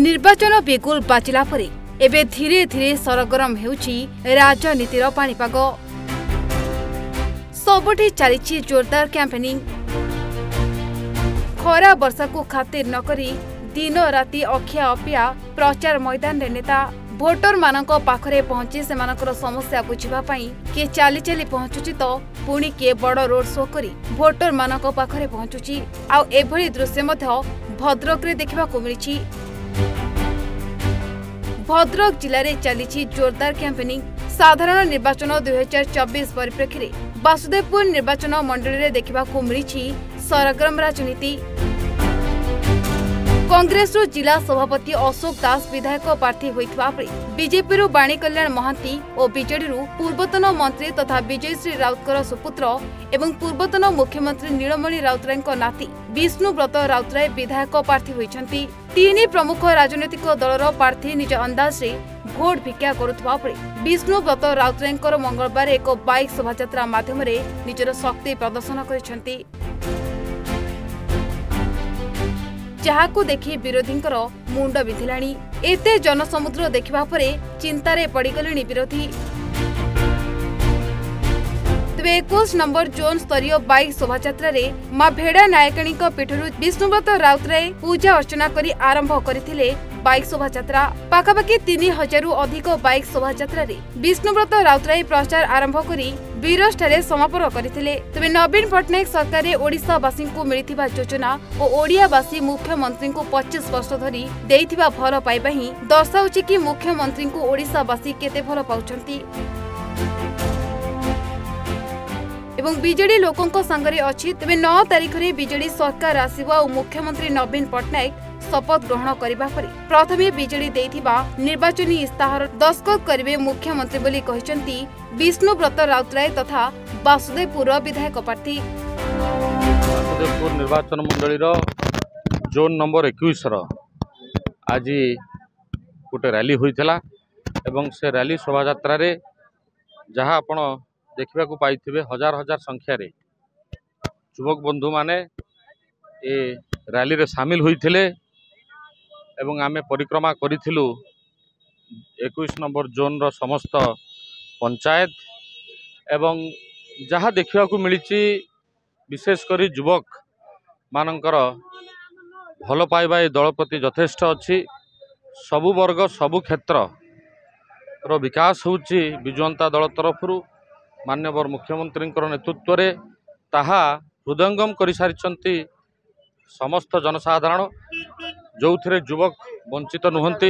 निर्वाचन बिगुल बाजिला परे एबे धीरे धीरे सरगरम हेउची राजनीतिर पाणीपाग। सबुठी चली जोरदार कैंपेनिंग। खरा वर्षा को खातिर नकरी दिन राति अखिया अपिया प्रचार मैदान रे नेता भोटर मानक पाखरे पहुंची सेमानकर समस्या बुझिबा पई के चाली चाली पहुंचुची तो पुणी के बड़ रोड शो करी भोटर मानक पाखरे पहुंचुची। आ एभली दृश्य मध्य भद्रक रे देखिबा को मिलिछि। भद्रक जिले में चली जोरदार कैंपेनिंग। साधारण निर्वाचन 2024 परिप्रेक्षी में वासुदेवपुर निर्वाचन मंडली में देखा मिली सरगरम राजनीति। कांग्रेस जिला सभापति अशोक दास विधायक प्रार्थी होता बीजेपी बाणी कल्याण महांती और बीजेडी पूर्वतन मंत्री तथा विजयश्री राउतर सुपुत्र एवं पूर्वतन मुख्यमंत्री नीलमणि राउतराय नाती विष्णुव्रत राउतराय विधायक प्रार्थी होती। तीन प्रमुख राजनीतिक दलर प्रार्थी निज अंदाज रे भोट भिक्षा करुवा विष्णुव्रत राउतराय मंगलवार एक बाइक शोभायात्रा माध्यम निजर शक्ति प्रदर्शन कर जहाकू देखि विरोधी मुंड विधिलाणी। एते जनसमुद्र देखिबा परे चिंतारे पड़गले विरोधी। तेबे 21 नंबर जोन स्तरीय बाइक शोभायात्रा रे मां भेड़ा नायकणी पीठरू विष्णुव्रत राउतराय पूजा अर्चना करी आरंभ करथिले बाइक शोभायात्रा। पाखापाखि 3000 अधिक बाइक शोभायात्रा रे विष्णुव्रत राउतराय प्रचार आरंभ करी बीरस्ठारे समापन करथिले। तबे नवीन पटनायक सरकार ओडिशावासी को मिलिथिबा योजना और ओडियावासी मुख्यमंत्री को 25 वर्ष धरी देइथिबा भल पाइबा ही दर्शाउछि कि मुख्यमंत्री को ओडिशावासी केते भल पाउछंती एवं बीजेडी लोकों संगरे अछि। तेबे 9 तारिख रे बीजेडी सरकार आसीबा और मुख्यमंत्री नवीन पटनायक शपथ ग्रहण करबा परे प्रथमे बीजेडी देइथिबा निर्वाचनी इस्ताहार दस्तखत करिवे मुख्यमंत्री बोली कहिसंती विष्णुव्रत राउतराय तथा वासुदेवपुर विधायक प्रार्थी। वासुदेवपुर निर्वाचन मंडली जोन नंबर 21 आज गोटे रैली होइथिला एवं से रैली शोभायात्रा रे जहाँ आपण देखा पाई हजार हजार संख्यार युवक बंधु माने ए रैली रे शामिल होइथिले एवं आमे परिक्रमा करिथिलु 21 नंबर जोन रो समस्त पंचायत एवं जहाँ देखा मिली विशेषकर युवक मानकर भल पाइबा ए दल प्रति यथेष्ट अच्छी। सबु वर्ग सबु क्षेत्र रो विकास होउची विजु जनता दल तरफरु माननीय मुख्यमंत्री नेतृत्व रे ताहा हृदयंगम कर सारी समस्त जनसाधारण जो थे युवक वंचित नुहंती।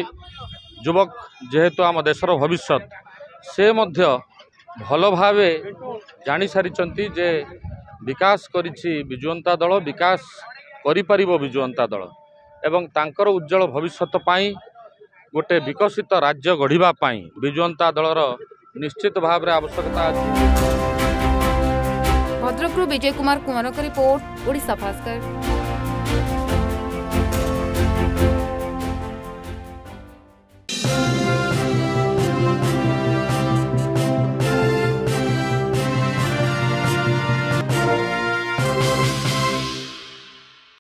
युवक जेहेतु आम देशर भविष्य से मध्य भल भावे जानी सारी जे विकास करिछि विजु जनता दल विकास करि परिबो विजु जनता दल एवं तांकर उज्जवल भविष्य पाई गोटे विकसित राज्य गढ़िबा पाई विजु जनता दलर निश्चित भाव रे आवश्यकता अछि। भद्रक विजय कुमार कुमार का रिपोर्ट ओडिशा भास्कर।